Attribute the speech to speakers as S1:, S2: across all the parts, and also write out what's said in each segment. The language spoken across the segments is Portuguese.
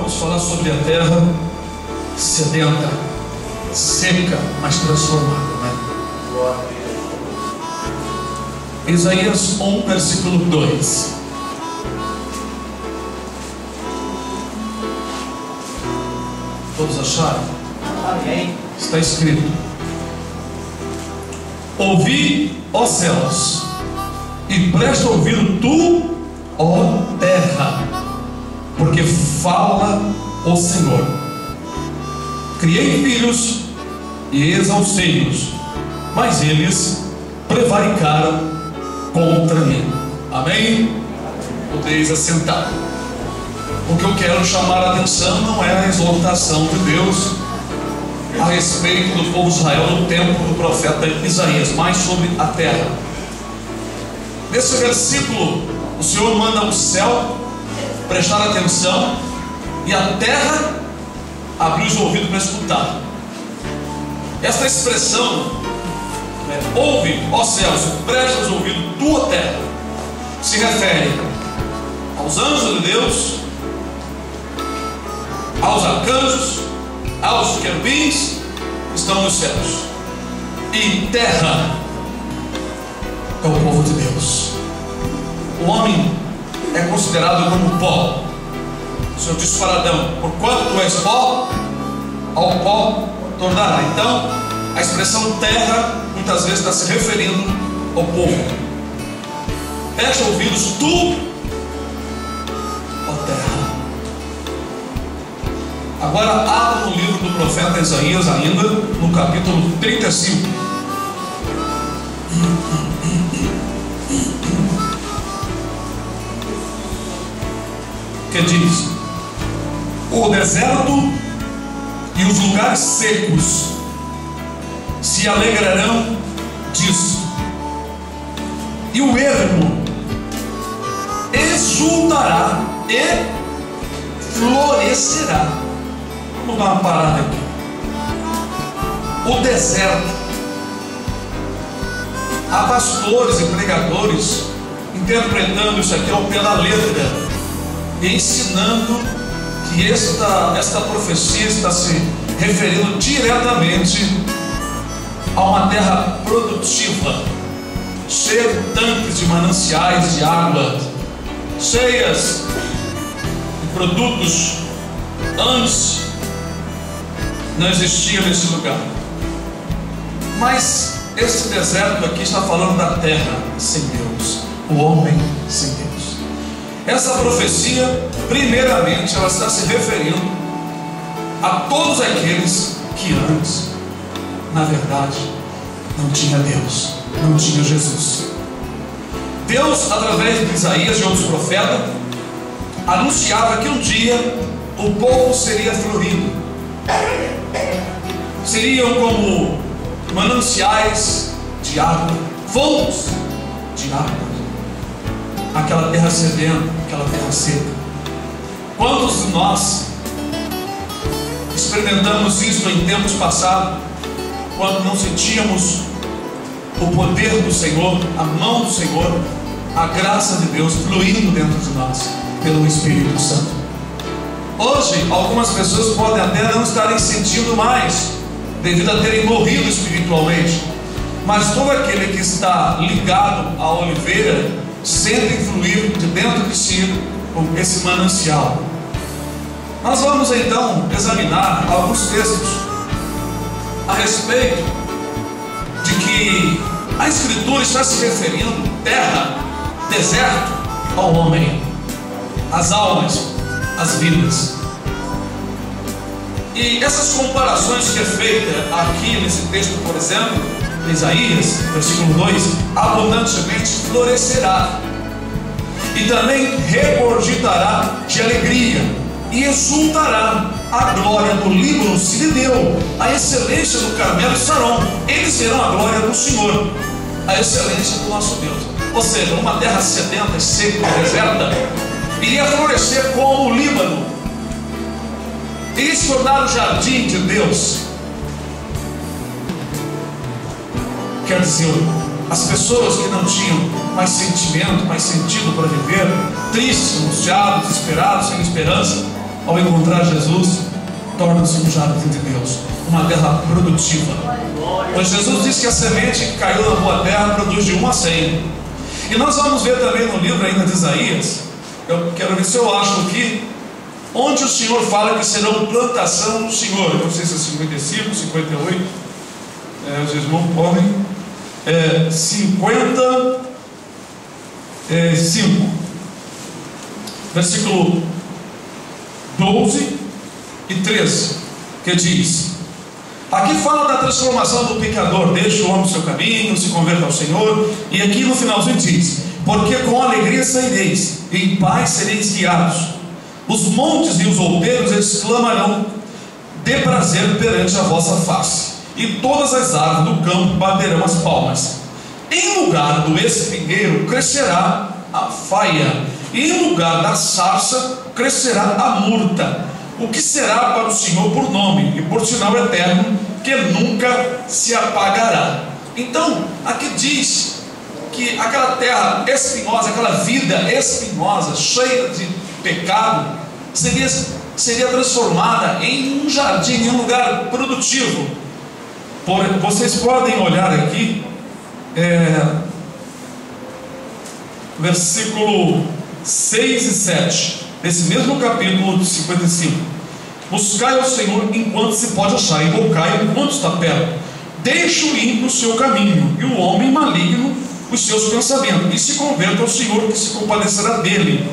S1: vamos falar sobre a terra sedenta, seca, mas transformada, né? Isaías 1, versículo 2. Todos acharam?
S2: Amém.
S1: Está escrito: ouvi, ó céus, e presta ouvido tu, ó terra, porque fala o Senhor. Criei filhos e exalcei-os, mas eles prevaricaram contra mim. Amém? Podeis assentar. O que eu quero chamar a atenção não é a exaltação de Deus a respeito do povo de Israel no tempo do profeta Isaías, mas sobre a terra. Nesse versículo, o Senhor manda o céu prestar atenção e a terra abrir os ouvidos para escutar. Esta expressão, ouve, ó céus, presta os ouvidos, tua terra, se refere aos anjos de Deus, aos arcanjos, aos querubins que estão nos céus. E terra é o povo de Deus. O homem é considerado como pó. O Senhor disse para Adão: porquanto tu és pó, ao pó tornará. Então, a expressão terra muitas vezes está se referindo ao povo. Fecha ouvidos tu, ó terra. Agora abra no livro do profeta Isaías, ainda no capítulo 35. Que diz: o deserto e os lugares secos se alegrarão disso, e o ermo exultará e florescerá. Vamos dar uma parada aqui. O deserto. Há pastores e pregadores interpretando isso aqui ao pé da letra e ensinando que esta profecia está se referindo diretamente a uma terra produtiva, cheia de tanques de mananciais de água, cheias de produtos. Antes não existia nesse lugar. Mas esse deserto aqui está falando da terra sem Deus, o homem sem Deus. Essa profecia, primeiramente, ela está se referindo a todos aqueles que antes, na verdade, não tinha Deus, não tinha Jesus. Deus, através de Isaías e outros profetas, anunciava que um dia o povo seria florido, seriam como mananciais de água, fontes de água, aquela terra sedenta, aquela terra seca. Quantos de nós experimentamos isso em tempos passados, quando não sentíamos o poder do Senhor, a mão do Senhor, a graça de Deus fluindo dentro de nós pelo Espírito Santo? Hoje, algumas pessoas podem até não estarem sentindo mais, devido a terem morrido espiritualmente, mas todo aquele que está ligado à oliveira sente fluir de dentro de si esse manancial. Nós vamos então examinar alguns textos a respeito de que a Escritura está se referindo terra, deserto, ao homem, às almas, as vidas. E essas comparações que é feita aqui nesse texto, por exemplo, Isaías, versículo 2, abundantemente florescerá, e também regurgitará de alegria, e exultará. A glória do Líbano se lhe deu, a excelência do Carmelo e Saron, eles verão a glória do Senhor, a excelência do nosso Deus. Ou seja, uma terra sedenta, seca, deserta, iria florescer como o Líbano, iria se tornar o jardim de Deus. Quer dizer, as pessoas que não tinham mais sentimento, mais sentido para viver, tristes, angustiados, desesperados, sem esperança, ao encontrar Jesus, torna-se um jardim de Deus, uma terra produtiva. Pois Jesus disse que a semente que caiu na boa terra produz de 1 a 100. E nós vamos ver também no livro ainda de Isaías, eu quero ver se eu acho aqui, onde o Senhor fala que serão plantação do Senhor. Eu não sei se é 55, 58, os irmãos podem, 55, versículo 12 e 13, que diz: aqui fala da transformação do pecador, deixa o homem o seu caminho, se converta ao Senhor. E aqui no finalzinho diz: porque com alegria saireis, e em paz sereis guiados. Os montes e os outeiros exclamarão de prazer perante a vossa face, e todas as árvores do campo baterão as palmas. Em lugar do espinheiro crescerá a faia, e em lugar da sarça crescerá a murta, o que será para o Senhor por nome e por sinal eterno, que nunca se apagará. Então, aqui diz que aquela terra espinhosa, aquela vida espinhosa, cheia de pecado, seria transformada em um jardim, em um lugar produtivo. Vocês podem olhar aqui, versículo 6 e 7, desse mesmo capítulo 55. Buscai ao Senhor enquanto se pode achar, invocai enquanto está perto. Deixe o ímpio o seu caminho, e o homem maligno os seus pensamentos, e se converta ao Senhor, que se compadecerá dele.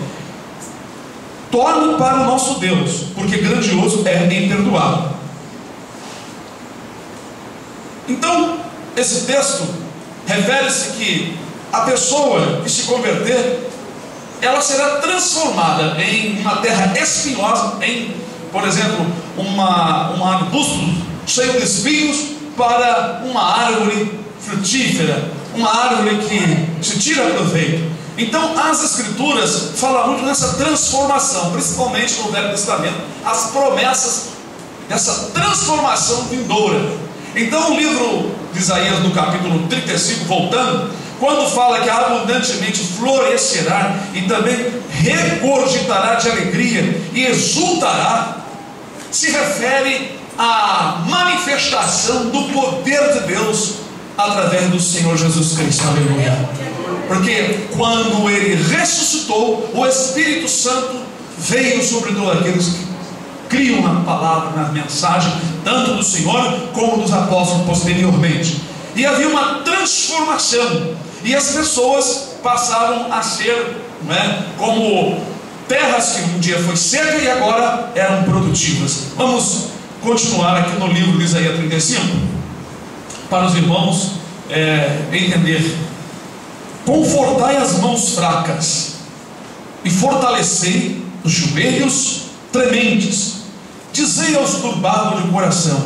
S1: Torne para o nosso Deus, porque grandioso é em perdoar. Então, esse texto refere-se que a pessoa que se converter, ela será transformada em uma terra espinhosa, em, por exemplo, um arbusto cheio de espinhos, para uma árvore frutífera, uma árvore que se tira proveito. Então as Escrituras falam muito nessa transformação, principalmente no Velho Testamento, as promessas dessa transformação vindoura. Então o livro de Isaías, no capítulo 35, voltando, quando fala que abundantemente florescerá e também regurgitará de alegria e exultará, se refere à manifestação do poder de Deus através do Senhor Jesus Cristo. Aleluia. Porque quando Ele ressuscitou, o Espírito Santo veio sobre todos aqueles que criam na palavra, na mensagem, tanto do Senhor como dos apóstolos posteriormente. E havia uma transformação, e as pessoas passavam a ser, como terras que um dia foi seca e agora eram produtivas. Vamos continuar aqui no livro de Isaías 35, para os irmãos entender. Confortai as mãos fracas e fortalecei os joelhos trementes. Dizei aos turbados de coração: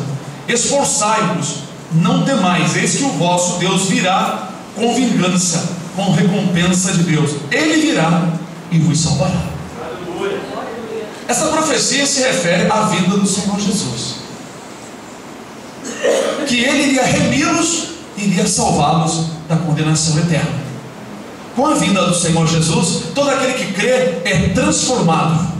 S1: esforçai-vos, não temais, eis que o vosso Deus virá com vingança, com recompensa de Deus. Ele virá e vos salvará. Aleluia. Essa profecia se refere à vinda do Senhor Jesus, que Ele iria remi-los e iria salvá-los da condenação eterna. Com a vinda do Senhor Jesus, todo aquele que crê é transformado,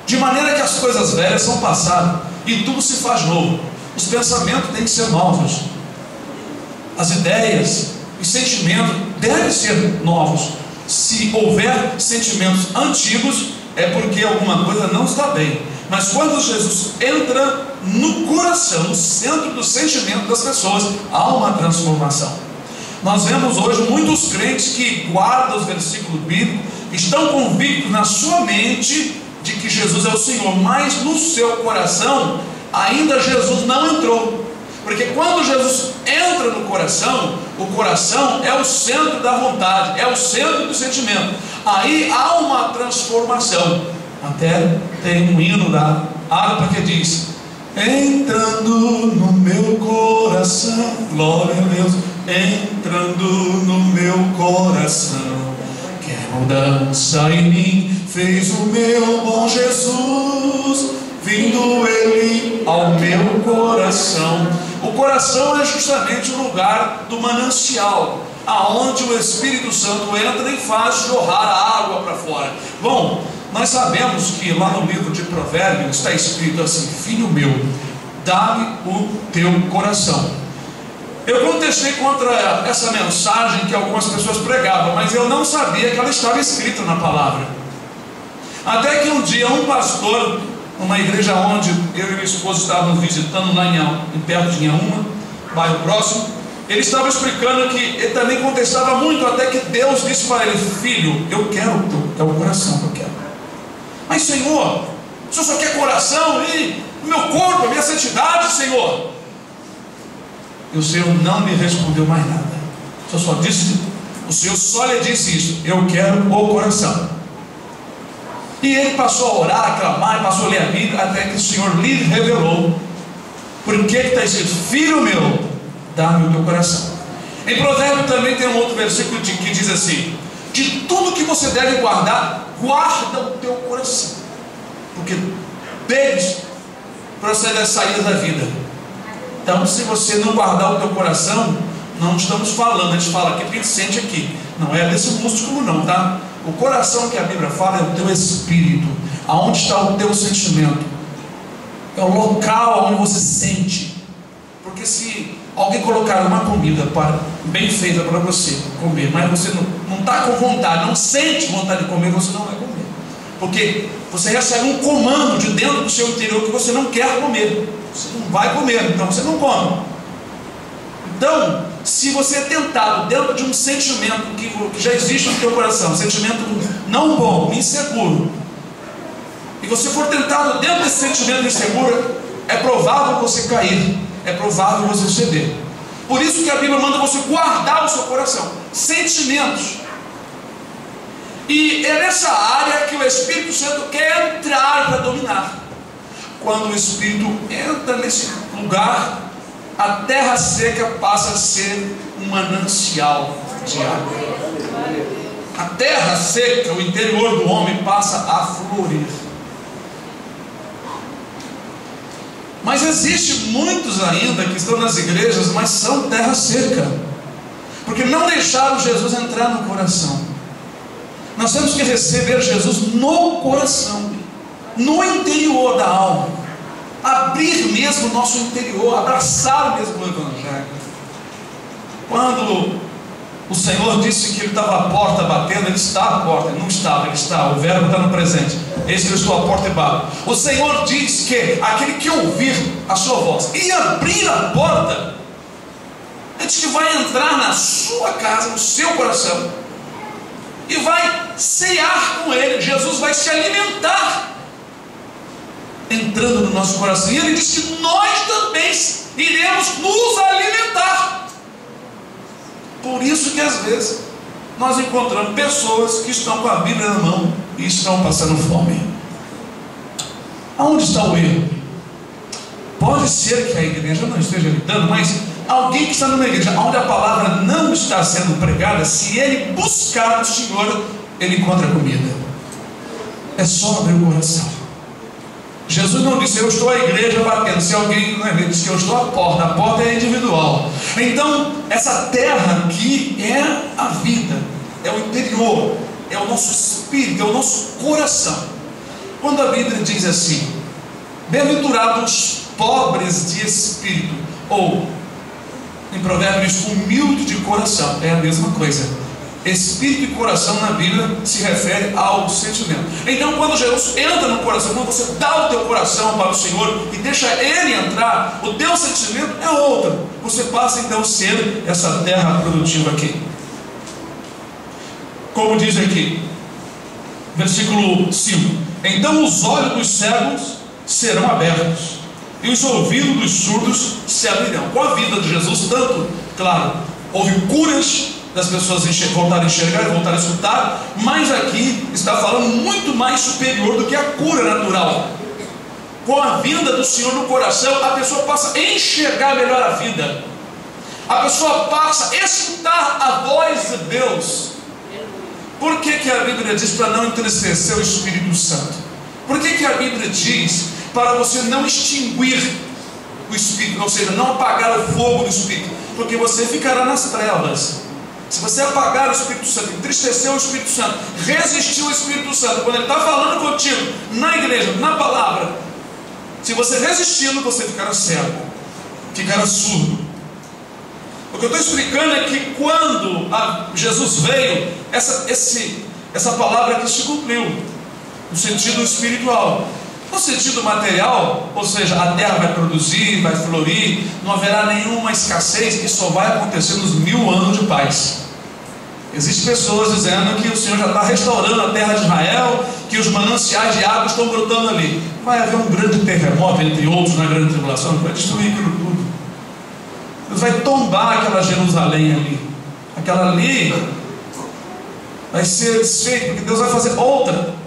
S1: de maneira que as coisas velhas são passadas e tudo se faz novo. Os pensamentos têm que ser novos, as ideias e sentimentos devem ser novos. Se houver sentimentos antigos, é porque alguma coisa não está bem. Mas quando Jesus entra no coração, no centro do sentimento das pessoas, há uma transformação. Nós vemos hoje muitos crentes que guardam os versículos bíblicos, estão convictos na sua mente de que Jesus é o Senhor, mas no seu coração ainda Jesus não entrou. Porque quando Jesus entra no coração, o coração é o centro da vontade, é o centro do sentimento. Aí há uma transformação. Até tem um hino da harpa que diz: entrando no meu coração, glória a Deus, entrando no meu coração, que mudança em mim fez o meu bom Jesus, vindo Ele ao meu coração. O coração é justamente o lugar do manancial, aonde o Espírito Santo entra e faz jorrar a água para fora. Bom, nós sabemos que lá no livro de Provérbios está escrito assim: filho meu, dá-me o teu coração. Eu contestei contra essa mensagem que algumas pessoas pregavam, mas eu não sabia que ela estava escrita na palavra. Até que um dia um pastor, numa igreja onde eu e minha esposa estávamos visitando lá em perto de Inhaúma, bairro próximo, ele estava explicando que ele também contestava muito, até que Deus disse para ele: filho, eu quero é o coração que eu quero. Mas Senhor, o Senhor só quer coração e o meu corpo, a minha santidade, Senhor. E o Senhor não me respondeu mais nada. O Senhor só lhe disse isso: eu quero o coração. E ele passou a orar, a clamar, passou a ler a Bíblia, até que o Senhor lhe revelou por que está escrito: filho meu, dá-me o teu coração. Em Provérbio também tem um outro versículo que diz assim: de tudo que você deve guardar, guarda o teu coração, porque deles procede as saídas da vida. Então, se você não guardar o teu coração, não estamos falando, a gente fala aqui, sente aqui, não é desse músculo não, tá? O coração que a Bíblia fala é o teu espírito, aonde está o teu sentimento, é o local onde você sente. Porque se alguém colocar uma comida bem feita para você comer, mas você não está com vontade, não sente vontade de comer, você não vai comer, porque você recebe um comando de dentro do seu interior que você não quer comer, você não vai comer, então você não come. Então, se você é tentado dentro de um sentimento que já existe no teu coração, um sentimento não bom, inseguro, e você for tentado dentro desse sentimento inseguro, é provável você cair, é provável você ceder. Por isso que a Bíblia manda você guardar o seu coração, sentimentos. E é nessa área que o Espírito Santo quer entrar para dominar. Quando o Espírito entra nesse lugar, a terra seca passa a ser um manancial de água. A terra seca, o interior do homem, passa a florir. Mas existe muitos ainda que estão nas igrejas, mas são terra seca, porque não deixaram Jesus entrar no coração. Nós temos que receber Jesus no coração, no interior da alma, abrir mesmo o nosso interior, abraçar mesmo o Evangelho. Quando o Senhor disse que Ele estava à porta batendo, Ele está à porta. Ele não estava, Ele está, o verbo está no presente. Eis que eu estou à porta e bato. O Senhor diz que aquele que ouvir a sua voz e abrir a porta, Ele diz que vai entrar na sua casa, no seu coração, e vai cear com Ele. Jesus vai se alimentar entrando no nosso coração, e Ele diz que nós também iremos nos alimentar. Por isso que às vezes nós encontramos pessoas que estão com a Bíblia na mão e estão passando fome. Aonde está o erro? Pode ser que a igreja não esteja lidando, mas alguém que está numa igreja onde a palavra não está sendo pregada, se ele buscar o Senhor, ele encontra comida. É só abrir o coração. Jesus não disse: eu estou à igreja batendo. Se alguém não é, ele disse que eu estou à porta é individual. Então, essa terra aqui é a vida, é o interior, é o nosso espírito, é o nosso coração. Quando a Bíblia diz assim: bem-aventurados pobres de espírito, ou em Provérbios, humilde de coração, é a mesma coisa. Espírito e coração na Bíblia se refere ao sentimento. Então, quando Jesus entra no coração, quando você dá o teu coração para o Senhor e deixa Ele entrar, o teu sentimento é outro. Você passa então a ser essa terra produtiva aqui. Como diz aqui, versículo 5: então os olhos dos cegos serão abertos e os ouvidos dos surdos se abrirão. Com a vida de Jesus, tanto, claro, houve curas das pessoas voltarem a enxergar e voltarem a escutar, mas aqui está falando muito mais superior do que a cura natural. Com a vinda do Senhor no coração, a pessoa passa a enxergar melhor a vida, a pessoa passa a escutar a voz de Deus. Por que a Bíblia diz para não entristecer o Espírito Santo? Por que a Bíblia diz para você não extinguir o Espírito, ou seja, não apagar o fogo do Espírito? Porque você ficará nas trevas. se você apagar o Espírito Santo, entristecer o Espírito Santo, resistir ao Espírito Santo, quando ele está falando contigo, na igreja, na palavra, se você resisti-lo, você ficará cego, ficará surdo. O que eu estou explicando é que quando Jesus veio, essa palavra aqui se cumpriu, no sentido espiritual. No sentido material, ou seja, a terra vai produzir, vai florir, não haverá nenhuma escassez, isso só vai acontecer nos 1000 anos de paz. Existem pessoas dizendo que o Senhor já está restaurando a terra de Israel, que os mananciais de água estão brotando ali. Vai haver um grande terremoto, entre outros, na grande tribulação, que vai destruir aquilo tudo. Deus vai tombar aquela Jerusalém ali. Aquela ali vai ser desfeita, porque Deus vai fazer outra.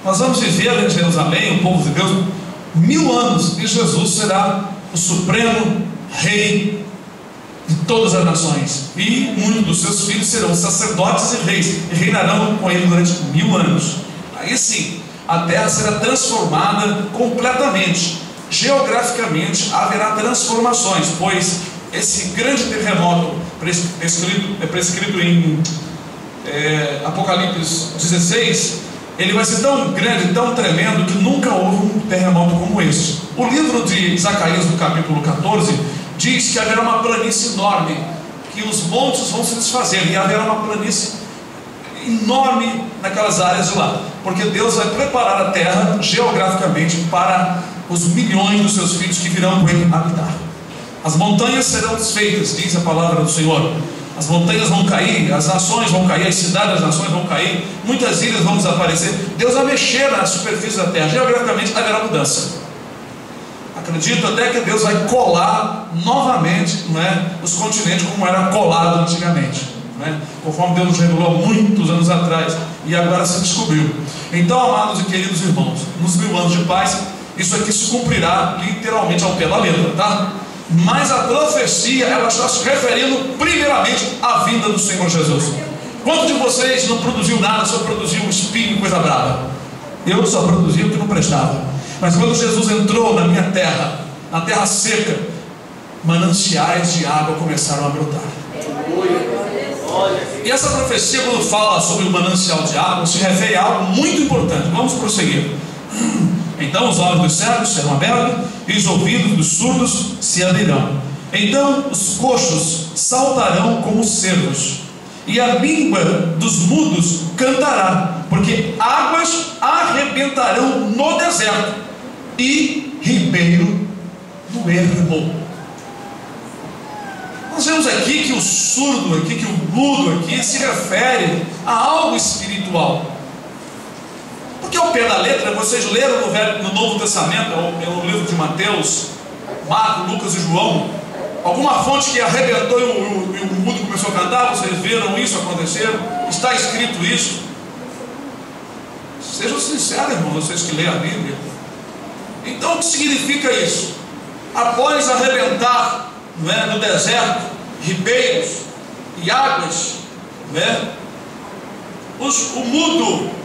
S1: Nós vamos viver em Jerusalém, o povo de Deus, 1000 anos, e Jesus será o supremo rei de todas as nações, e muitos dos seus filhos serão sacerdotes e reis, e reinarão com ele durante 1000 anos. Aí sim, a terra será transformada completamente. Geograficamente haverá transformações, pois esse grande terremoto prescrito em Apocalipse 16, ele vai ser tão grande, tão tremendo, que nunca houve um terremoto como esse. O livro de Zacarias, no capítulo 14, diz que haverá uma planície enorme, que os montes vão se desfazer, e haverá uma planície enorme naquelas áreas de lá, porque Deus vai preparar a terra geograficamente para os milhões dos seus filhos que virão com ele habitar. As montanhas serão desfeitas, diz a palavra do Senhor. As montanhas vão cair, as nações vão cair, as cidades das nações vão cair, muitas ilhas vão desaparecer. Deus vai mexer na superfície da terra, geograficamente haverá mudança. Acredito até que Deus vai colar novamente, não é, os continentes como era colado antigamente, não é? Conforme Deus nos revelou há muitos anos atrás, e agora se descobriu. Então, amados e queridos irmãos, nos 1000 anos de paz, isso aqui se cumprirá literalmente ao pé da letra, tá? Mas a profecia, ela está se referindo primeiramente à vinda do Senhor Jesus. Quantos de vocês não produziu nada, só produziu um espinho, coisa brava? Eu só produzia o que não prestava. Mas quando Jesus entrou na minha terra, na terra seca, mananciais de água começaram a brotar. E essa profecia, quando fala sobre o manancial de água, se refere a algo muito importante. Vamos prosseguir. Então os olhos dos cegos serão abertos, e os ouvidos dos surdos se abrirão. Então os coxos saltarão como cervos, e a língua dos mudos cantará, porque águas arrebentarão no deserto, e ribeiro no ermo. Nós vemos aqui que o surdo aqui, que o mudo aqui, se refere a algo espiritual. Porque ao pé da letra, vocês leram no Novo Testamento, no livro de Mateus, Marcos, Lucas e João, alguma fonte que arrebentou e o mudo começou a cantar? Vocês viram isso acontecer? Está escrito isso? Sejam sinceros, irmãos, vocês que leem a Bíblia. Então o que significa isso? Após arrebentar, não é, no deserto, ribeiros e águas, não é, o mudo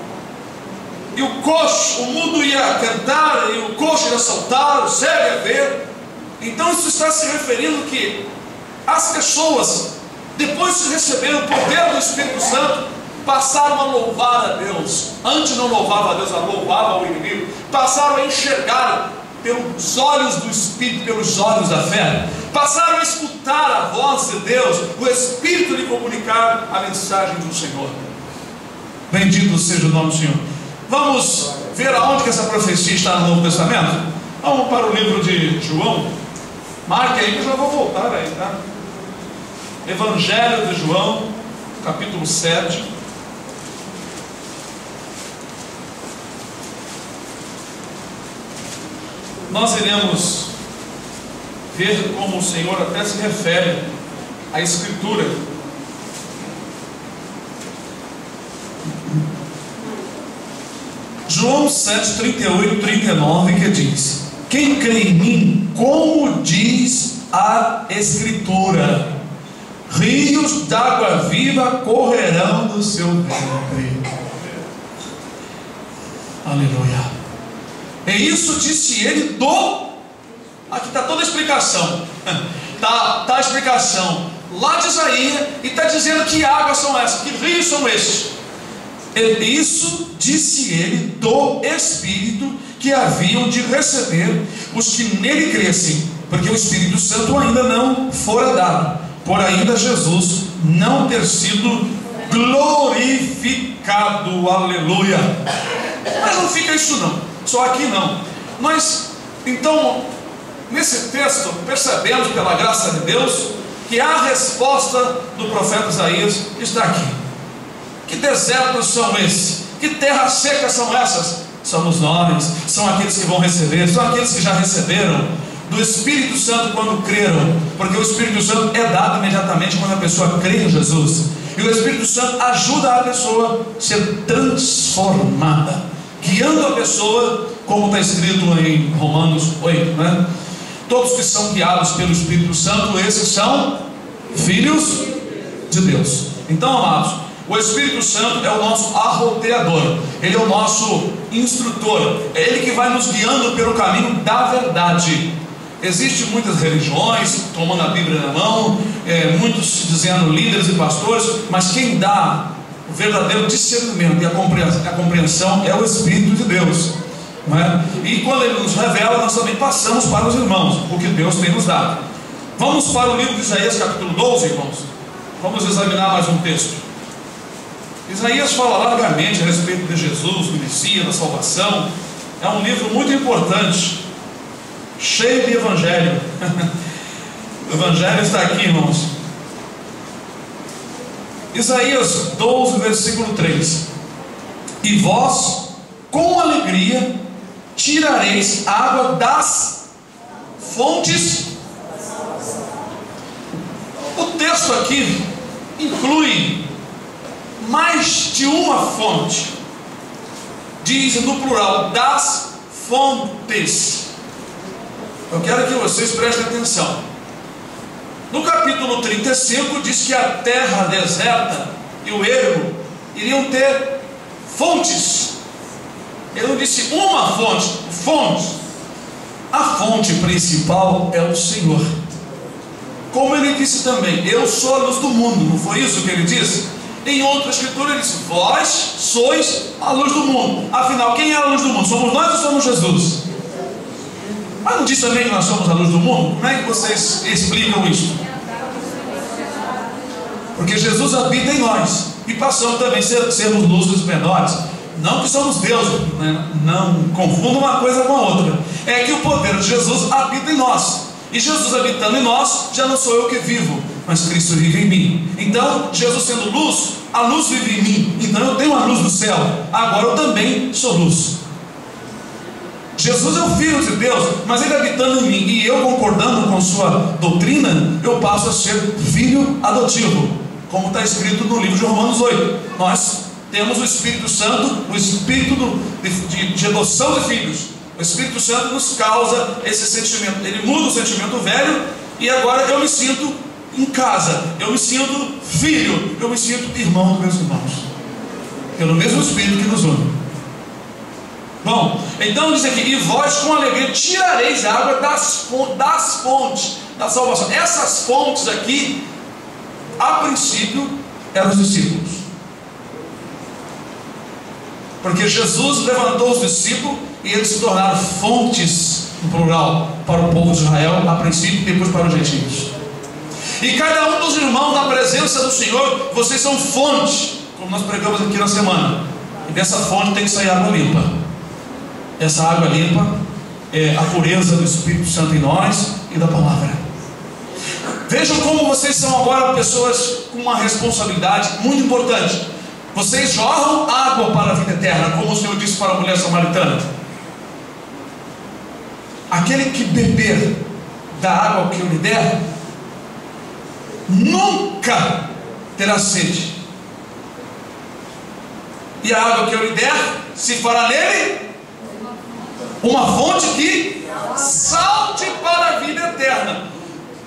S1: e o coxo, o mudo ia cantar, e o coxo ia saltar, o cego ia ver. Então isso está se referindo que as pessoas, depois de receber o poder do Espírito Santo, passaram a louvar a Deus. Antes não louvava a Deus, louvava o inimigo. Passaram a enxergar pelos olhos do Espírito, pelos olhos da fé. Passaram a escutar a voz de Deus, o Espírito lhe comunicar a mensagem do Senhor. Bendito seja o nome do Senhor. Vamos ver aonde que essa profecia está no Novo Testamento? Vamos para o livro de João. Marque aí que eu já vou voltar aí, tá? Evangelho de João, capítulo 7. Nós iremos ver como o Senhor até se refere à Escritura. João 7, 38 e 39, que diz: quem crê em mim, como diz a Escritura, rios d'água viva correrão do seu ventre. Aleluia. É isso disse ele aqui está toda a explicação. Está a explicação lá de Isaías, e está dizendo que águas são essas, que rios são esses. Isso disse ele do Espírito que haviam de receber os que nele crescem, porque o Espírito Santo ainda não fora dado, por ainda Jesus não ter sido glorificado. Aleluia. Mas não fica isso não, só aqui não. Nós, então, nesse texto, percebemos pela graça de Deus que a resposta do profeta Isaías está aqui. Que desertos são esses? Que terras secas são essas? Somos nós, são aqueles que vão receber, são aqueles que já receberam do Espírito Santo quando creram, porque o Espírito Santo é dado imediatamente quando a pessoa crê em Jesus, e o Espírito Santo ajuda a pessoa a ser transformada, guiando a pessoa, como está escrito em Romanos 8, né? Todos que são guiados pelo Espírito Santo, esses são filhos de Deus. Então, amados, o Espírito Santo é o nosso arroteador, ele é o nosso instrutor, é ele que vai nos guiando pelo caminho da verdade. Existem muitas religiões tomando a Bíblia na mão, muitos se dizendo líderes e pastores, mas quem dá o verdadeiro discernimento e a compreensão é o Espírito de Deus, não é? E quando ele nos revela, nós também passamos para os irmãos o que Deus tem nos dado. Vamos para o livro de Isaías capítulo 12, irmãos. Vamos examinar mais um texto. Isaías fala largamente a respeito de Jesus, do Messias, da salvação. É um livro muito importante, cheio de evangelho. O evangelho está aqui, irmãos. Isaías 12, versículo 3: E vós, com alegria, tirareis água das fontes. O texto aqui inclui mais de uma fonte. Diz no plural, das fontes. Eu quero que vocês prestem atenção. No capítulo 35 diz que a terra deserta e o ermo iriam ter fontes. Ele não disse uma fonte, fontes. A fonte principal é o Senhor. Como ele disse também, eu sou a luz do mundo. Não foi isso que ele disse? Em outra escritura ele disse, vós sois a luz do mundo. Afinal, quem é a luz do mundo? Somos nós ou somos Jesus? Mas não diz também que nós somos a luz do mundo? Como é que vocês explicam isso? Porque Jesus habita em nós, e passamos também a sermos luz dos menores. Não que somos Deus, né? Não confunda uma coisa com a outra. É que o poder de Jesus habita em nós, e Jesus habitando em nós, já não sou eu que vivo, mas Cristo vive em mim. Então, Jesus sendo luz, a luz vive em mim. Então eu tenho a luz do céu, agora eu também sou luz. Jesus é o Filho de Deus, mas ele habitando em mim, e eu concordando com sua doutrina, eu passo a ser filho adotivo, como está escrito no livro de Romanos 8. Nós temos o Espírito Santo, o Espírito de adoção de filhos. O Espírito Santo nos causa esse sentimento, ele muda o sentimento velho, e agora eu me sinto em casa, eu me sinto filho, eu me sinto irmão dos meus irmãos, pelo mesmo Espírito que nos une. Bom, então diz aqui, e vós com alegria tirareis a água das fontes da salvação. Essas fontes aqui, a princípio, eram os discípulos, porque Jesus levantou os discípulos e eles se tornaram fontes, no plural, para o povo de Israel, a princípio, e depois para os gentios. E cada um dos irmãos, na presença do Senhor, vocês são fontes, como nós pregamos aqui na semana. E dessa fonte tem que sair água limpa. Essa água limpa é a pureza do Espírito Santo em nós e da palavra. Vejam como vocês são agora pessoas com uma responsabilidade muito importante. Vocês jorram água para a vida eterna, como o Senhor disse para a mulher samaritana. Aquele que beber da água que eu lhe der, nunca terá sede. E a água que eu lhe der, se fará nele uma fonte que salte para a vida eterna.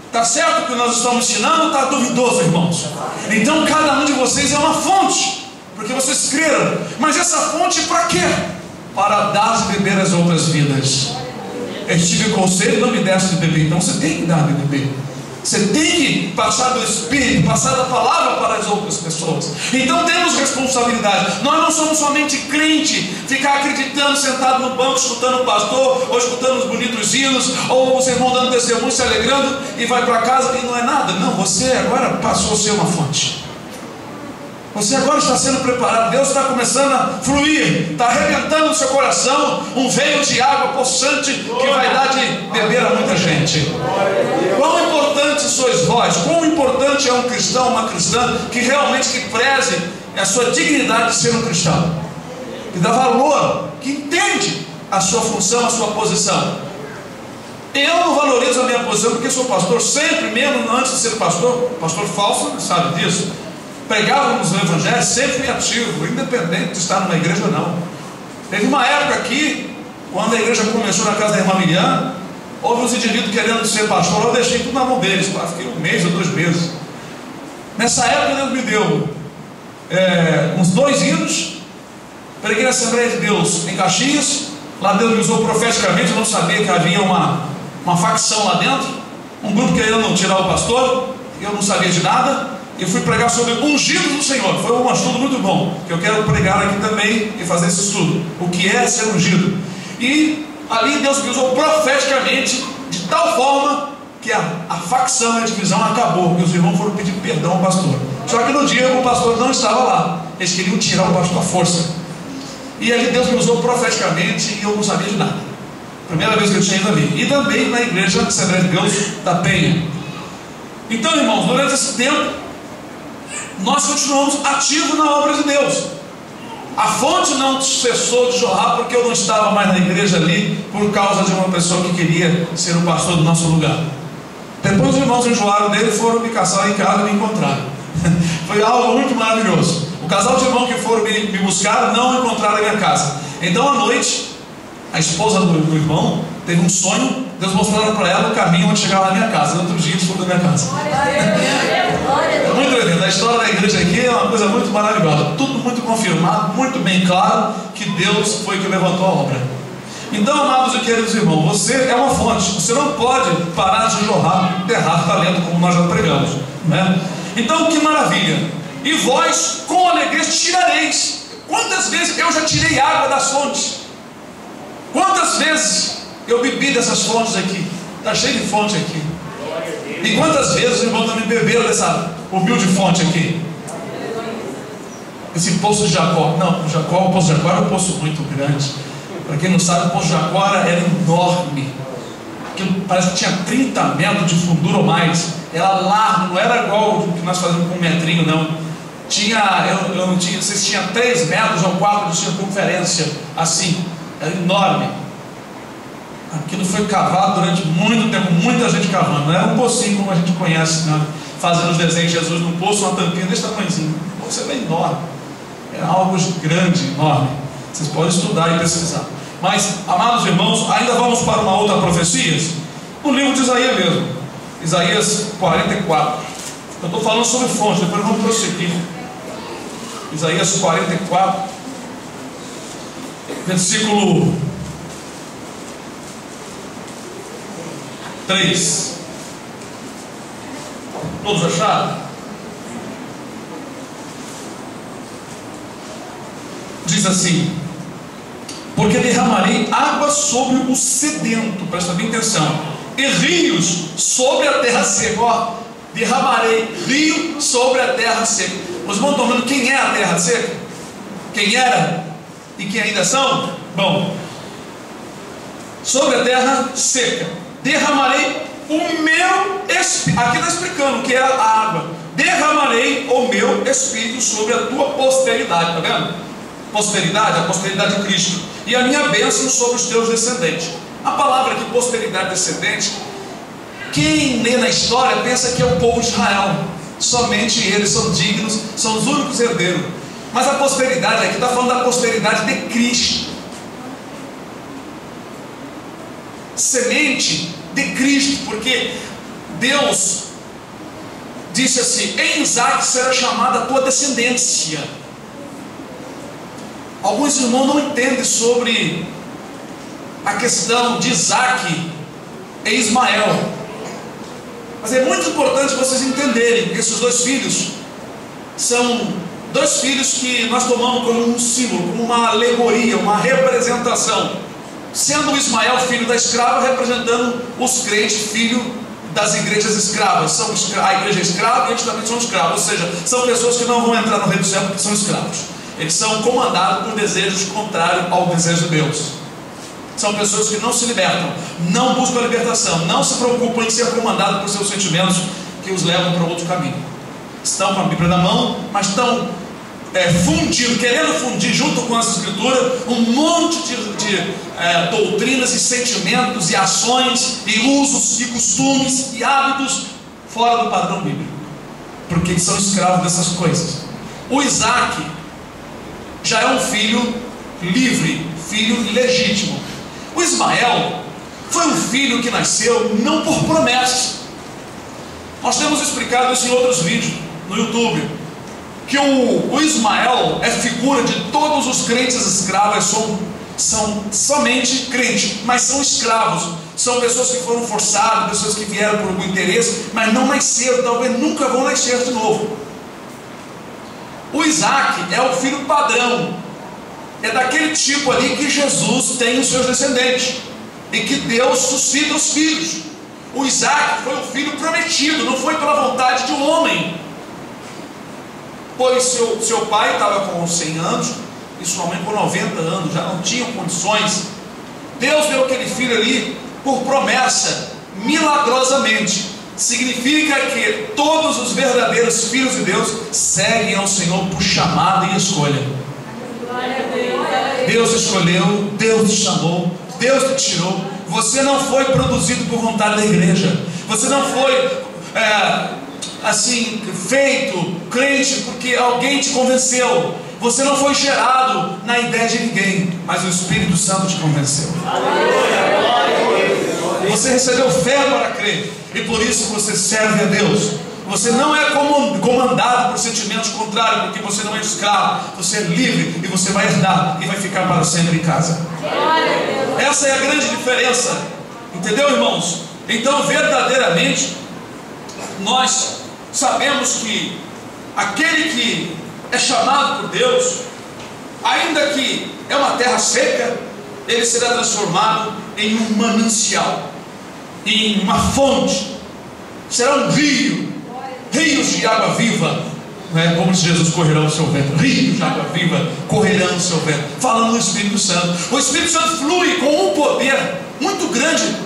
S1: Está certo que nós estamos ensinando? Está duvidoso, irmãos? Então cada um de vocês é uma fonte, porque vocês creram. Mas essa fonte para quê? Para dar de beber as outras vidas. Eu tive conselho, não me desse de beber, então você tem que dar de beber. Você tem que passar do Espírito, passar da palavra para as outras pessoas. Então temos responsabilidade. Nós não somos somente crente, ficar acreditando, sentado no banco, escutando o pastor, ou escutando os bonitos hinos, ou os irmãos dando testemunho, se alegrando, e vai para casa e não é nada. Não, você agora passou a ser uma fonte. Você agora está sendo preparado. Deus está começando a fluir, está arrebentando no seu coração um veio de água possante que vai dar de beber a muita gente. Quão importante sois vós, quão importante é um cristão, uma cristã que realmente que preze a sua dignidade de ser um cristão, que dá valor, que entende a sua função, a sua posição. Eu não valorizo a minha posição porque sou pastor, sempre mesmo antes de ser pastor falso, sabe disso. Pregávamos no Evangelho, sempre fui ativo, independente de estar numa igreja ou não. Teve uma época aqui, quando a igreja começou na casa da irmã Miriam, houve uns indivíduos querendo ser pastor, eu deixei tudo na mão deles, fiquei 1 mês ou 2 meses. Nessa época Deus me deu uns 2 hinos, preguei na Assembleia de Deus em Caxias, lá Deus me usou profeticamente, eu não sabia que havia uma facção lá dentro, um grupo querendo tirar o pastor, eu não sabia de nada. Eu fui pregar sobre ungidos do Senhor. Foi um estudo muito bom, que eu quero pregar aqui também e fazer esse estudo. O que é ser ungido? E ali Deus me usou profeticamente, de tal forma que a facção e a divisão acabou. E os irmãos foram pedir perdão ao pastor. Só que no dia o pastor não estava lá. Eles queriam tirar o pastor à força. E ali Deus me usou profeticamente e eu não sabia de nada. Primeira vez que eu tinha ido ali. E também na igreja Assembleia de Deus da Penha. Então, irmãos, durante esse tempo nós continuamos ativos na obra de Deus. A fonte não cessou de jorrar porque eu não estava mais na igreja ali por causa de uma pessoa que queria ser o pastor do nosso lugar. Depois os irmãos enjoaram dele, foram me caçar em casa e me encontraram. Foi algo muito maravilhoso. O casal de irmãos que foram me buscar não encontraram a minha casa. Então à noite, a esposa do irmão teve um sonho. Deus mostrou para ela o caminho onde chegava na minha casa. No outro dia eles foram da minha casa. É muito tremendo. A história da igreja aqui é uma coisa muito maravilhosa. Tudo muito confirmado, muito bem claro que Deus foi que levantou a obra. Então, amados e queridos irmãos, você é uma fonte. Você não pode parar de jorrar, enterrar talento, como nós já pregamos, né? Então, que maravilha. E vós com alegria tirareis. Quantas vezes eu já tirei água das fontes? Quantas vezes eu bebi dessas fontes aqui? Está cheio de fonte aqui. E quantas vezes os irmãos também beberam dessa humilde fonte aqui? Esse poço de Jacó. Não, o poço de Jacó era um poço muito grande. Para quem não sabe, o poço de Jacó era enorme. Aquilo parece que tinha 30 metros de fundura ou mais. Era largo, não era igual o que nós fazemos com 1 metrinho, não. Eu não tinha, vocês tinham 3 metros ou 4 de circunferência, assim. Era enorme. Aquilo foi cavado durante muito tempo, muita gente cavando. Não era um pocinho como a gente conhece, né? Fazendo os desenhos de Jesus num poço, uma tampinha desse tamanhozinho. O poço era enorme. Era algo grande, enorme. Vocês podem estudar e pesquisar. Mas, amados irmãos, ainda vamos para uma outra profecia. No livro de Isaías mesmo. Isaías 44. Eu estou falando sobre fonte, depois vamos prosseguir. Isaías 44, versículo 3. Todos acharam? Diz assim: porque derramarei água sobre o sedento, presta bem atenção, e rios sobre a terra seca. Ó, derramarei rio sobre a terra seca. Os irmãos estão vendo quem é a terra seca? Quem era e quem ainda são? Bom, sobre a terra seca derramarei o meu espírito. Aqui está explicando o que é a água. Derramarei o meu espírito sobre a tua posteridade. Está vendo? Posteridade, a posteridade de Cristo. E a minha bênção sobre os teus descendentes. A palavra aqui, posteridade descendente, quem lê na história pensa que é o povo de Israel. Somente eles são dignos, são os únicos herdeiros. Mas a posteridade aqui está falando da posteridade de Cristo. Semente de Cristo, porque Deus disse assim: em Isaac será chamada a tua descendência. Alguns irmãos não entendem sobre a questão de Isaac e Ismael. Mas é muito importante vocês entenderem que esses dois filhos são dois filhos que nós tomamos como um símbolo, como uma alegoria, uma representação. Sendo o Ismael filho da escrava, representando os crentes, filho das igrejas escravas. A igreja é escrava e eles também são escravos. Ou seja, são pessoas que não vão entrar no reino do céu porque são escravos. Eles são comandados por desejos contrários ao desejo de Deus. São pessoas que não se libertam, não buscam a libertação, não se preocupam em ser comandados por seus sentimentos que os levam para outro caminho. Estão com a Bíblia na mão, mas estão fundindo, querendo fundir junto com essa escritura um monte de doutrinas e sentimentos e ações e usos e costumes e hábitos fora do padrão bíblico, porque eles são escravos dessas coisas. O Isaac já é um filho livre, filho legítimo. O Ismael foi um filho que nasceu não por promessas. Nós temos explicado isso em outros vídeos no YouTube, que o Ismael é figura de todos os crentes escravos. São somente crentes, mas são escravos, são pessoas que foram forçadas, pessoas que vieram por algum interesse, mas não nasceram, talvez nunca vão nascer de novo. O Isaac é o filho padrão, é daquele tipo ali que Jesus tem os seus descendentes, e que Deus suscita os filhos. O Isaac foi o filho prometido, não foi pela vontade de um homem, pois seu pai estava com 100 anos, e sua mãe com 90 anos, já não tinham condições. Deus deu aquele filho ali por promessa, milagrosamente. Significa que todos os verdadeiros filhos de Deus seguem ao Senhor por chamada e escolha. Deus escolheu, Deus te chamou, Deus te tirou. Você não foi produzido por vontade da igreja. Você não foi feito crente porque alguém te convenceu. Você não foi gerado na ideia de ninguém, mas o Espírito Santo te convenceu. Você recebeu fé para crer, e por isso você serve a Deus. Você não é comandado por sentimentos contrários, porque você não é escravo, você é livre, e você vai herdar e vai ficar para sempre em casa. Essa é a grande diferença, entendeu, irmãos? Então, verdadeiramente, nós sabemos que aquele que é chamado por Deus, ainda que é uma terra seca, ele será transformado em um manancial, em uma fonte, será um rio, rios de água viva, como se Jesus correrá no seu ventre, rios de água viva correrão no seu ventre, falando do Espírito Santo. O Espírito Santo flui com um poder muito grande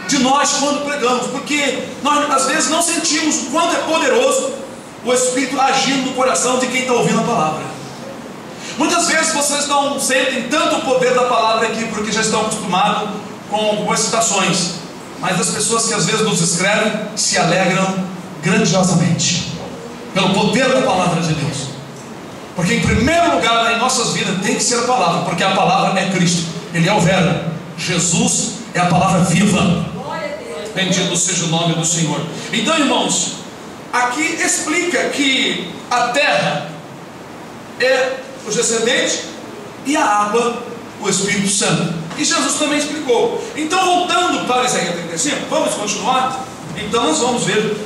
S1: de nós quando pregamos, porque nós às vezes não sentimos o quanto é poderoso o Espírito agindo no coração de quem está ouvindo a palavra. Muitas vezes vocês não sentem tanto o poder da palavra aqui, porque já estão acostumados com as citações, mas as pessoas que às vezes nos escrevem se alegram grandiosamente pelo poder da palavra de Deus, porque em primeiro lugar em nossas vidas tem que ser a palavra, porque a palavra é Cristo, Ele é o Verbo, Jesus é a palavra viva. Bendito seja o nome do Senhor. Então, irmãos, aqui explica que a terra é os descendentes e a água o Espírito Santo, e Jesus também explicou. Então, voltando para Isaías 35, vamos continuar? Então nós vamos ver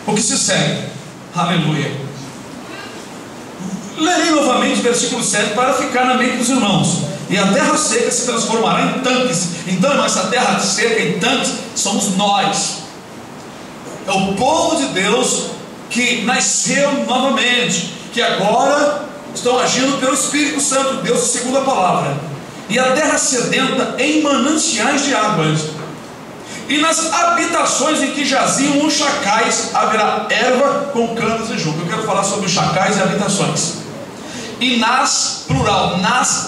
S1: o que se segue. Aleluia. Lerei novamente o versículo 7 para ficar na mente dos irmãos. E a terra seca se transformará em tanques. Então, irmãos, essa terra seca em tanques somos nós. É o povo de Deus que nasceu novamente, que agora estão agindo pelo Espírito Santo, Deus segundo a palavra. E a terra sedenta em mananciais de águas, e nas habitações em que jaziam os chacais haverá erva com canas e junco. Eu quero falar sobre os chacais e habitações. E nas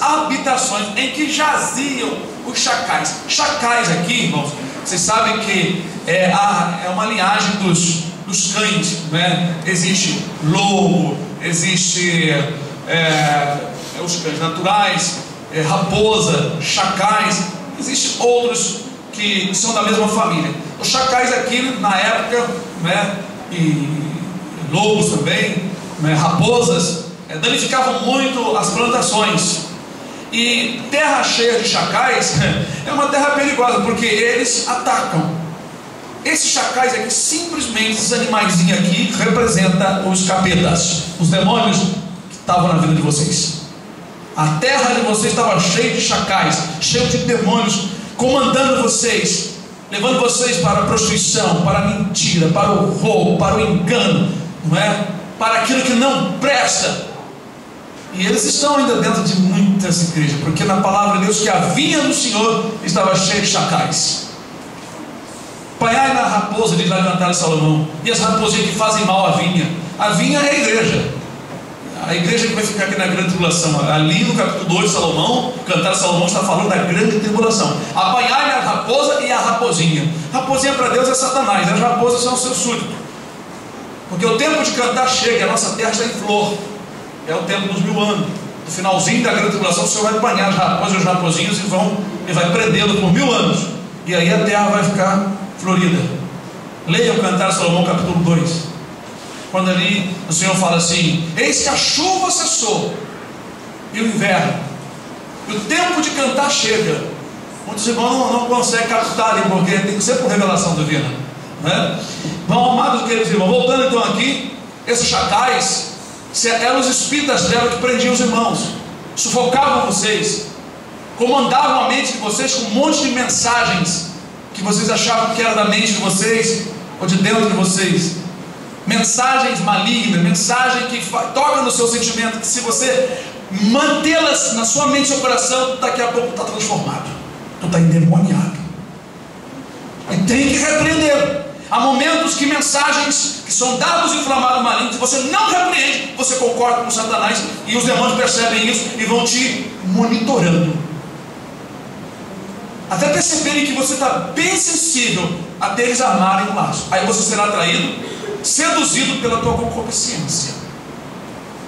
S1: habitações em que jaziam os chacais. Chacais aqui, irmãos, vocês sabem que é uma linhagem dos cães, né? Existe lobo, existe os cães naturais, raposa, chacais, existem outros que são da mesma família. Os chacais aqui na época, né, e lobos também, né, raposas, danificavam muito as plantações. E terra cheia de chacais é uma terra perigosa, porque eles atacam. Esses chacais aqui, simplesmente, esses animaizinhos aqui, representam os capetas, os demônios que estavam na vida de vocês. A terra de vocês estava cheia de chacais, cheia de demônios, comandando vocês, levando vocês para a prostituição, para a mentira, para o roubo, para o engano, não é? Para aquilo que não presta. E eles estão ainda dentro de muitas igrejas, porque na palavra de Deus que a vinha do Senhor estava cheia de chacais. Apanhai na raposa, diz lá em Cantares de Salomão, e as raposinhas que fazem mal à vinha. A vinha é a igreja. A igreja que vai ficar aqui na grande tribulação. Ali no capítulo 2 de Salomão, Cantares de Salomão está falando da grande tribulação. Apanhai a raposa e a raposinha. Raposinha para Deus é Satanás, as raposas são os seus súditos. Porque o tempo de cantar chega, a nossa terra está em flor. É o tempo dos 1000 anos. No finalzinho da grande tribulação, o Senhor vai apanhar as raposas e os raposinhos e vai prendê-los por 1000 anos. E aí a terra vai ficar florida. Leia o Cantar de Salomão capítulo 2. Quando ali o Senhor fala assim: eis que a chuva cessou e o inverno, e o tempo de cantar chega. Muitos irmãos não conseguem captar ali, porque tem que ser por revelação divina, né? Bom, amados queridos irmãos, voltando então aqui, esses chacais eram os espíritos das trevas que prendiam os irmãos, sufocavam vocês, comandavam a mente de vocês com um monte de mensagens que vocês achavam que era da mente de vocês ou de dentro de vocês. Mensagens malignas, mensagem que toca no seu sentimento, que se você mantê-las na sua mente e seu coração, daqui a pouco está transformado, tu está endemoniado, e tem que repreender. Há momentos que mensagens que são dados inflamados malignos, você não repreende, você concorda com Satanás, e os demônios percebem isso e vão te monitorando, até perceberem que você está bem sensível até eles armarem o laço. Aí você será atraído, seduzido pela tua concupiscência,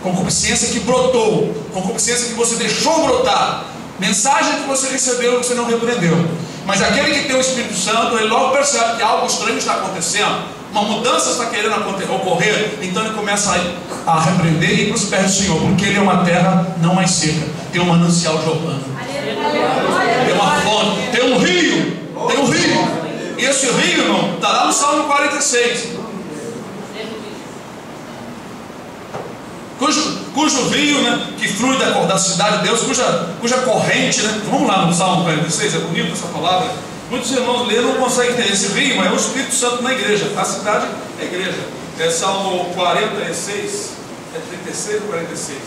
S1: concupiscência que brotou, concupiscência que você deixou brotar, mensagem que você recebeu e você não repreendeu. Mas aquele que tem o Espírito Santo, ele logo percebe que algo estranho está acontecendo, uma mudança está querendo ocorrer, então ele começa a repreender e ir para os pés do Senhor, porque ele é uma terra não mais seca, tem um manancial jorrando, tem uma fonte, tem um rio, e esse rio, irmão, está lá no Salmo 46, cujo rio, né, que flui da cidade de Deus, cuja corrente, né? Vamos lá no Salmo 46, é bonito essa palavra. Muitos irmãos leram não conseguem entender esse rio, mas é o Espírito Santo na igreja. A cidade é a igreja. É Salmo 46, é 36 ou 46?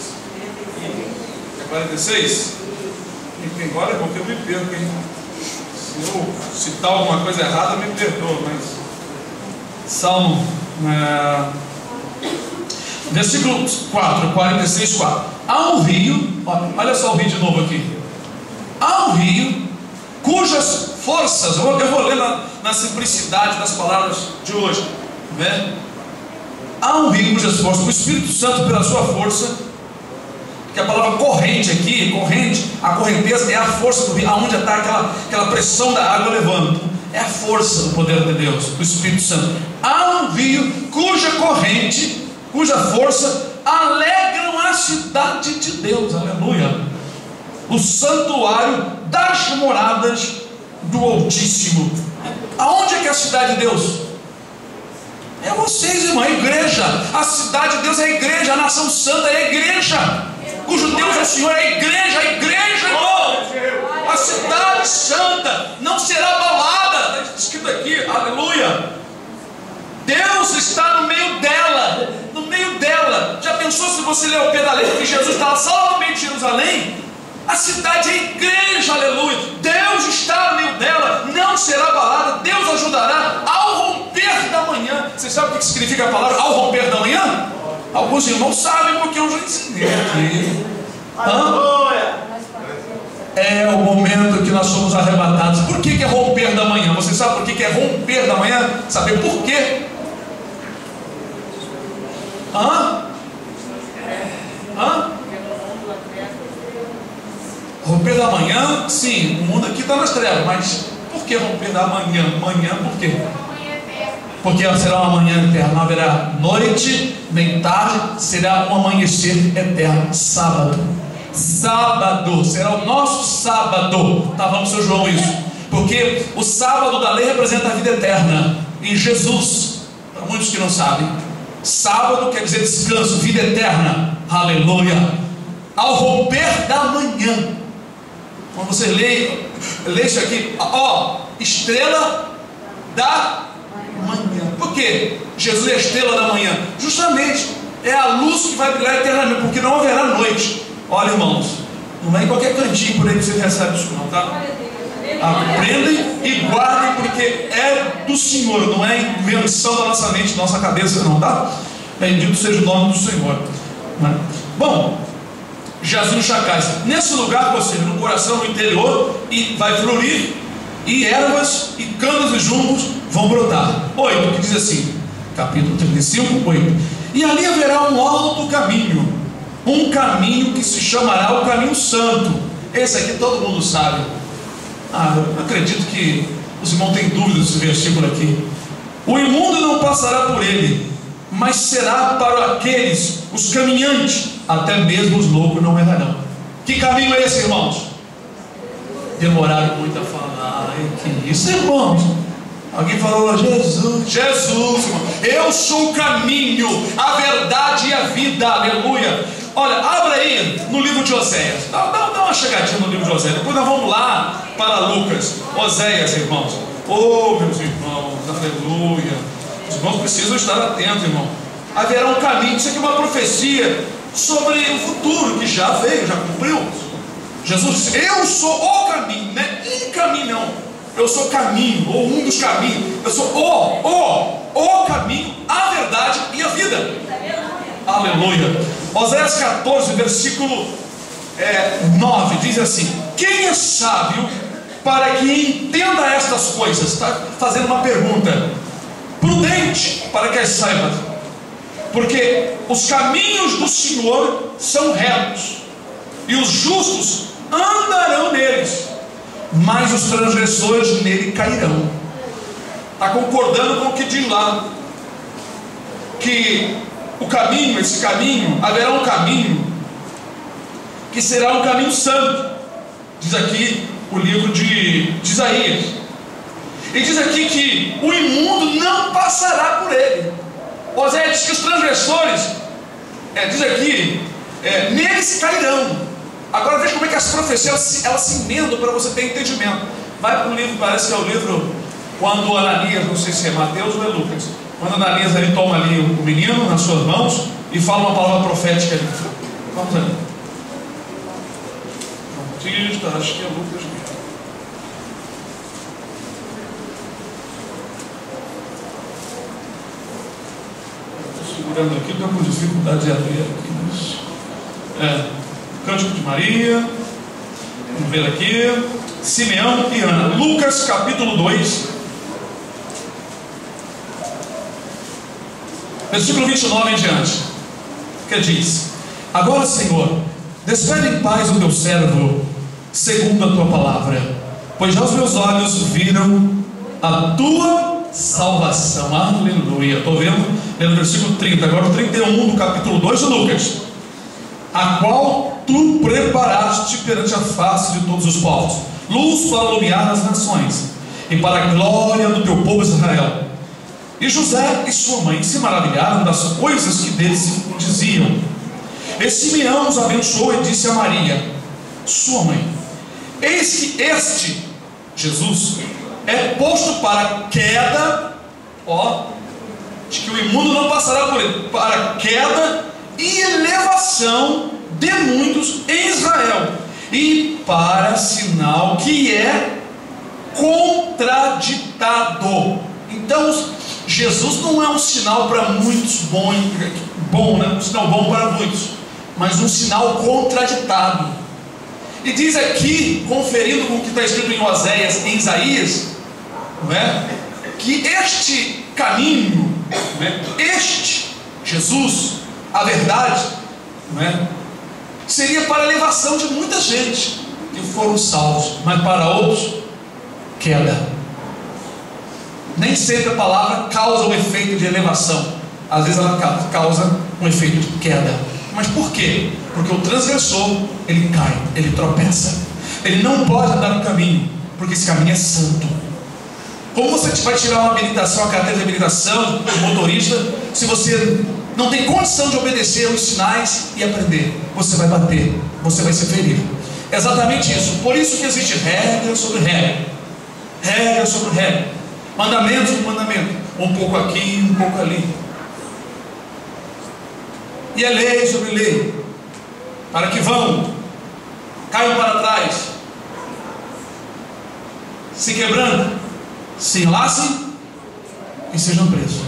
S1: É 46? E agora, irmão, que eu me perco, hein? Se eu citar alguma coisa errada, me perdoa, mas Salmo versículo 4, 46, 4. Há um rio, olha só o rio de novo aqui. Há um rio cujas forças, eu vou ler na simplicidade das palavras de hoje, né? Há um rio cujas forças, o Espírito Santo pela sua força, que a palavra corrente aqui, a correnteza é a força do rio, aonde está aquela pressão da água levando, é a força do poder de Deus, do Espírito Santo. Há um rio cuja corrente, cuja força alegram a cidade de Deus, aleluia, o santuário das moradas do Altíssimo. Aonde é que é a cidade de Deus? É vocês, irmão, a igreja. A cidade de Deus é a igreja, a nação santa é a igreja, cujo Deus é o Senhor, é a igreja, irmão. A cidade santa não será abalada, está escrito aqui, aleluia. Deus está no meio dela, no meio dela. Já pensou se você ler o pé da letra que Jesus estava somente em Jerusalém? A cidade é a igreja, aleluia. Deus está no meio dela, não será abalada. Deus ajudará ao romper da manhã. Você sabe o que significa a palavra ao romper da manhã? Alguns irmãos sabem, porque eu já ensinei aqui. É o momento que nós somos arrebatados. Por que é romper da manhã? Você sabe por que é romper da manhã? Saber por quê? Romper da manhã, sim, o mundo aqui está nas trevas, mas por que romper da manhã? Manhã por quê? Porque será uma manhã eterna, não haverá noite nem tarde, será um amanhecer eterno. Sábado será o nosso sábado. Tá, vamos, seu João, isso, porque o sábado da lei representa a vida eterna, em Jesus. Para muitos que não sabem, sábado quer dizer descanso, vida eterna. Aleluia. Ao romper da manhã. Quando você lê isso aqui, estrela da manhã. Por quê? Jesus é a estrela da manhã. Justamente é a luz que vai brilhar eternamente, porque não haverá noite. Olha, irmãos, não é em qualquer cantinho por aí que você recebe isso não, tá? Aprendem e guardem, porque é do Senhor, não é invenção da nossa mente, da nossa cabeça não, tá? Bendito seja o nome do Senhor. Bom, jazim chacais, nesse lugar, ou seja, no coração, no interior, e vai florir, e ervas, e canas e juncos vão brotar. 8, que diz assim, capítulo 35, 8: e ali haverá um alto caminho, um caminho que se chamará o caminho santo. Esse aqui todo mundo sabe. Eu acredito que os irmãos têm dúvidas desse versículo aqui. O imundo não passará por ele, mas será para aqueles, os caminhantes, até mesmo os loucos não errarão. Que caminho é esse, irmãos? Demoraram muito a falar. Ai, que isso, irmãos? Alguém falou, Jesus, irmão. Eu sou o caminho, a verdade e a vida, aleluia. Olha, abra aí no livro de Oséias. Dá uma chegadinha no livro de Oséias. Depois nós vamos lá para Lucas. Oséias, irmãos. Meus irmãos, aleluia. Os irmãos precisam estar atentos, irmão. Haverá um caminho. Isso aqui é uma profecia sobre o futuro que já veio, já cumpriu. Jesus disse, eu sou o caminho, não é caminho não. Eu sou caminho, ou um dos caminhos. Eu sou o caminho, a verdade e a vida. Aleluia. Oséias 14, versículo 9, diz assim: quem é sábio para que entenda estas coisas? Está fazendo uma pergunta. Prudente para que as saiba, porque os caminhos do Senhor são retos, e os justos andarão neles, mas os transgressores nele cairão. Está concordando com o que diz lá, que o caminho, esse caminho, haverá um caminho que será um caminho santo. Diz aqui o livro de Isaías. E diz aqui que o imundo não passará por ele. Oséias diz que os transgressores, diz aqui, neles cairão. Agora veja como é que as profecias elas se emendam para você ter entendimento. Vai para o livro, parece que é o livro quando Ananias, não sei se é Mateus ou é Lucas, quando Ananias ele toma ali o menino nas suas mãos e fala uma palavra profética ali. Vamos ali. Bautista, acho que é Lucas mesmo. Estou segurando aqui, estou com dificuldade de abrir aqui. Cântico de Maria. Vamos ver aqui. Simeão e Ana. Lucas capítulo 2. Versículo 29 em diante, que diz: agora, Senhor, despede em paz o teu servo, segundo a tua palavra, pois já os meus olhos viram a tua salvação. Aleluia. Estou vendo no versículo 30, agora o 31 do capítulo 2 de Lucas, a qual tu preparaste perante a face de todos os povos, luz para iluminar as nações, e para a glória do teu povo Israel. E José e sua mãe se maravilharam das coisas que deles se diziam. E Simeão os abençoou e disse a Maria, sua mãe: eis que este, Jesus, é posto para queda, de que o imundo não passará por ele, para queda e elevação de muitos em Israel, e para sinal que é contraditado. Então, Jesus não é um sinal para muitos bom, né? Um sinal bom para muitos, mas um sinal contraditado. E diz aqui, conferindo com o que está escrito em Oséias, em Isaías, não é? Que este caminho, não é? Este Jesus, a verdade, não é? Seria para a elevação de muita gente que foram salvos, mas para outros, queda. Nem sempre a palavra causa um efeito de elevação, às vezes ela causa um efeito de queda. Mas por quê? Porque o transgressor, ele cai, ele tropeça, ele não pode andar no caminho, porque esse caminho é santo. Como você vai tirar uma habilitação, a carteira de habilitação de motorista, se você não tem condição de obedecer os sinais e aprender? Você vai bater, você vai ser ferido. É exatamente isso. Por isso que existe regra sobre regra, regra sobre regra, mandamento sobre mandamento, um pouco aqui, um pouco ali. E é lei sobre lei, para que vão, caiam para trás, se quebrando, se enlacem e sejam presos.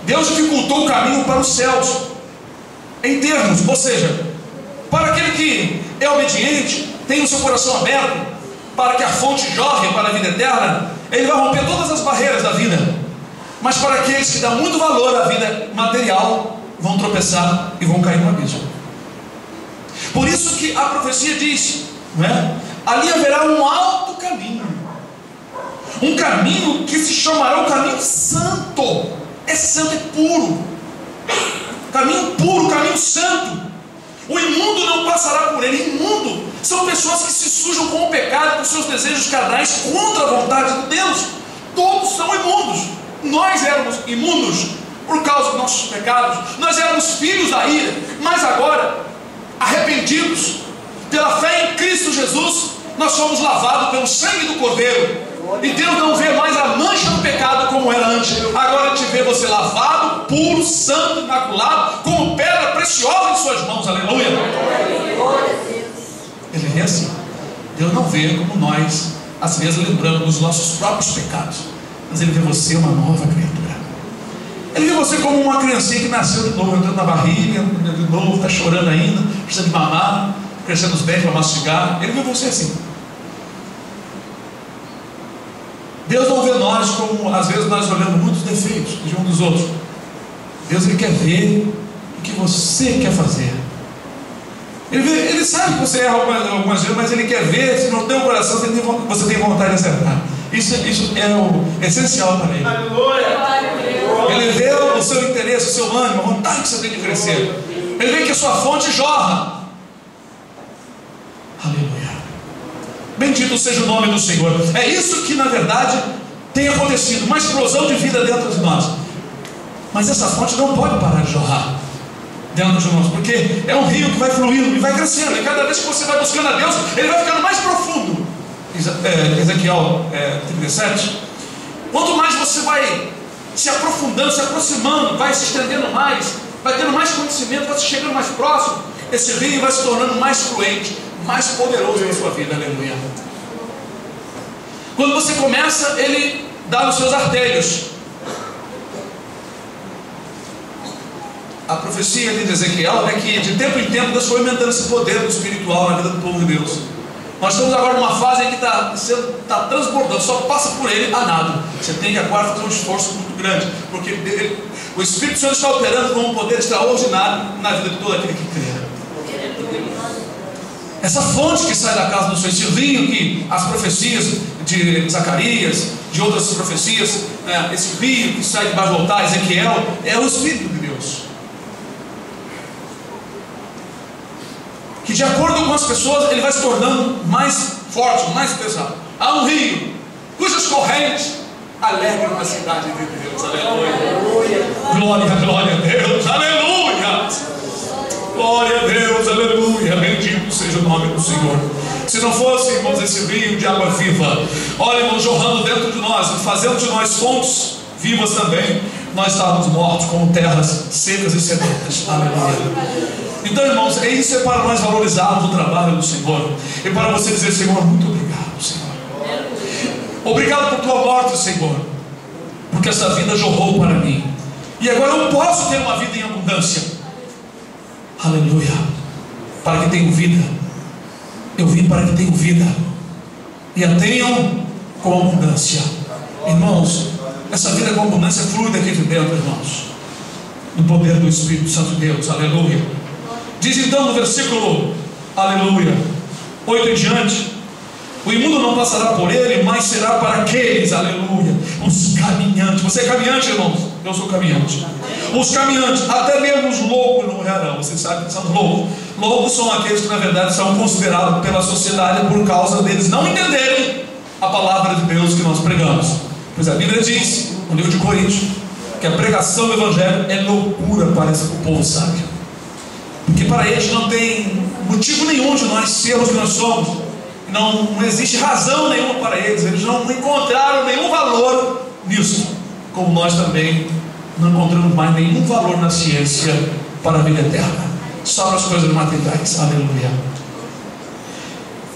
S1: Deus dificultou o caminho para os céus, em termos, ou seja, para aquele que é obediente, tem o seu coração aberto, para que a fonte jorre para a vida eterna, ele vai romper todas as barreiras da vida. Mas para aqueles que dão muito valor à vida material, vão tropeçar e vão cair no abismo. Por isso que a profecia diz, não é? Ali haverá um alto caminho, um caminho que se chamará o caminho santo. É santo, é puro, caminho puro, caminho santo. O imundo não passará por ele. Imundo são pessoas que se sujam com o pecado, com seus desejos carnais, contra a vontade de Deus. Todos são imundos. Nós éramos imundos por causa dos nossos pecados, nós éramos filhos da ira, mas agora, arrependidos pela fé em Cristo Jesus, nós somos lavados pelo sangue do Cordeiro, e Deus não vê mais a mancha do pecado como era antes. Agora te vê você lavado, puro, santo, imaculado, como pedra preciosa em suas mãos. Aleluia. Ele vê assim. Deus não vê como nós às vezes lembramos dos nossos próprios pecados, mas Ele vê você uma nova criatura. Ele vê você como uma criancinha que nasceu de novo, entrando na barriga, de novo, está chorando ainda, precisa de mamar, crescendo os dentes para mastigar. Ele vê você assim. Deus não vê nós como, às vezes, nós olhamos muitos defeitos de um dos outros. Deus, Ele quer ver o que você quer fazer. Ele sabe que você erra algumas vezes, mas Ele quer ver se no teu coração você tem vontade de acertar. Isso é o essencial para Ele. Ele vê o seu interesse, o seu ânimo, a vontade que você tem de crescer. Ele vê que a sua fonte jorra. Aleluia. Bendito seja o nome do Senhor. É isso que na verdade tem acontecido, uma explosão de vida dentro de nós. Mas essa fonte não pode parar de jorrar dentro de nós, porque é um rio que vai fluindo e vai crescendo, e cada vez que você vai buscando a Deus, ele vai ficando mais profundo. Ezequiel 37. Quanto mais você vai se aprofundando, se aproximando, vai se estendendo mais, vai tendo mais conhecimento, vai chegando mais próximo, esse rio vai se tornando mais fluente, mais poderoso na sua vida. Aleluia. Quando você começa, ele dá nos seus artérios. A profecia de Ezequiel é que de tempo em tempo Deus foi aumentando esse poder do espiritual na vida do povo de Deus. Nós estamos agora numa fase em que está transbordando, só passa por ele a nada. Você tem que agora fazer um esforço muito grande, porque o Espírito Santo está operando com um poder extraordinário na vida de todo aquele que crê. Essa fonte que sai da casa do Senhor, esse rio que as profecias de Zacarias, de outras profecias, esse rio que sai debaixo do altar, Ezequiel, é o Espírito de Deus, que de acordo com as pessoas ele vai se tornando mais forte, mais pesado. Há um rio cujas correntes alegram a cidade de Deus. Aleluia. Glória, glória a Deus. Aleluia. Glória a Deus, aleluia. Bendito seja o nome do Senhor. Se não fosse, irmãos, esse rio de água viva, olha, irmãos, jorrando dentro de nós e fazendo de nós fontes vivas também, nós estávamos mortos como terras secas e sedentas. Aleluia. Então, irmãos, isso é para nós valorizarmos o trabalho do Senhor, e para você dizer: Senhor, muito obrigado, Senhor. Obrigado por tua morte, Senhor, porque essa vida jorrou para mim, e agora eu posso ter uma vida em abundância. Aleluia. Para que tenham vida. Eu vim para que tenham vida, e a tenham com abundância. Irmãos, essa vida com abundância flui daqui de dentro, irmãos, no poder do Espírito Santo de Deus. Aleluia. Diz então no versículo, aleluia, 8 em diante: o imundo não passará por ele, mas será para aqueles, aleluia, os caminhantes. Você é caminhante, irmãos? Eu sou caminhante. Os caminhantes, até mesmo os loucos não morrerão. Vocês sabem que são loucos. Loucos são aqueles que na verdade são considerados pela sociedade por causa deles não entenderem a palavra de Deus que nós pregamos. Pois a Bíblia diz, no livro de Coríntios, que a pregação do Evangelho é loucura para o povo sábio, porque para eles não tem motivo nenhum de nós sermos o que nós somos, não existe razão nenhuma para eles não encontraram nenhum valor nisso, como nós também não encontramos mais nenhum valor na ciência para a vida eterna, só nas coisas materiais. Aleluia.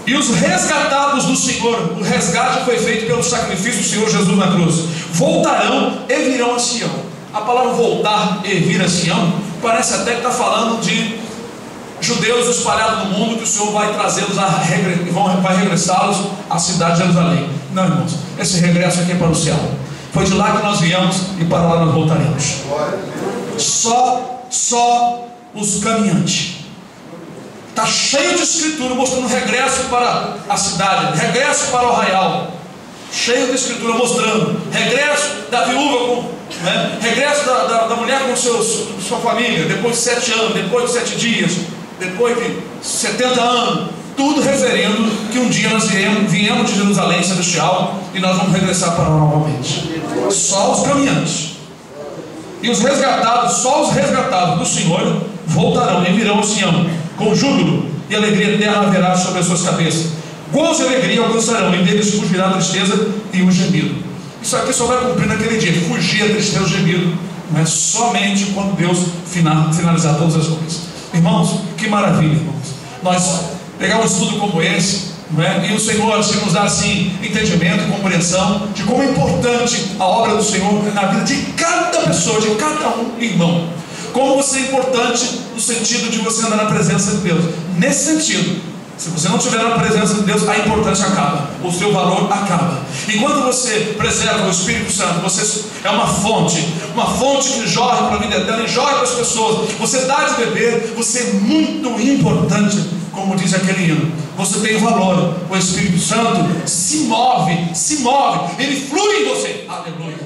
S1: E os resgatados do Senhor, o resgate foi feito pelo sacrifício do Senhor Jesus na cruz, voltarão e virão a Sião. A palavra voltar e vir a Sião parece até que está falando de judeus espalhados no mundo, que o Senhor vai trazê-los vai regressá-los à cidade de Jerusalém. Não, irmãos, esse regresso aqui é para o céu. Foi de lá que nós viemos e para lá nós voltaremos. Só os caminhantes. Está cheio de escritura mostrando regresso para a cidade, regresso para o arraial, cheio de escritura mostrando regresso da viúva, regresso da mulher com sua família, depois de 7 anos, depois de 7 dias, depois de 70 anos, tudo referindo que um dia nós viemos de Jerusalém celestial e nós vamos regressar para lá novamente. Só os caminhantes. E os resgatados, só os resgatados do Senhor voltarão e virão a Sião, com júbilo e alegria eterna haverá sobre as suas cabeças. Gozo e alegria alcançarão, e deles fugirá a tristeza e o gemido. Isso aqui só vai cumprir naquele dia, fugir a tristeza e o gemido, não é somente quando Deus finalizar todas as coisas. Irmãos, que maravilha, irmãos, nós pegar um estudo como esse, não é? E o Senhor nos dá assim entendimento e compreensão de como é importante a obra do Senhor na vida de cada pessoa, de cada um irmão. Como você é importante no sentido de você andar na presença de Deus. Nesse sentido, se você não estiver na presença de Deus, a importância acaba, o seu valor acaba. Enquanto você preserva o Espírito Santo, você é uma fonte que jorra para a vida eterna e jorra para as pessoas. Você dá de beber, você é muito importante, como diz aquele hino. Você tem valor, o Espírito Santo se move, ele flui em você. Aleluia.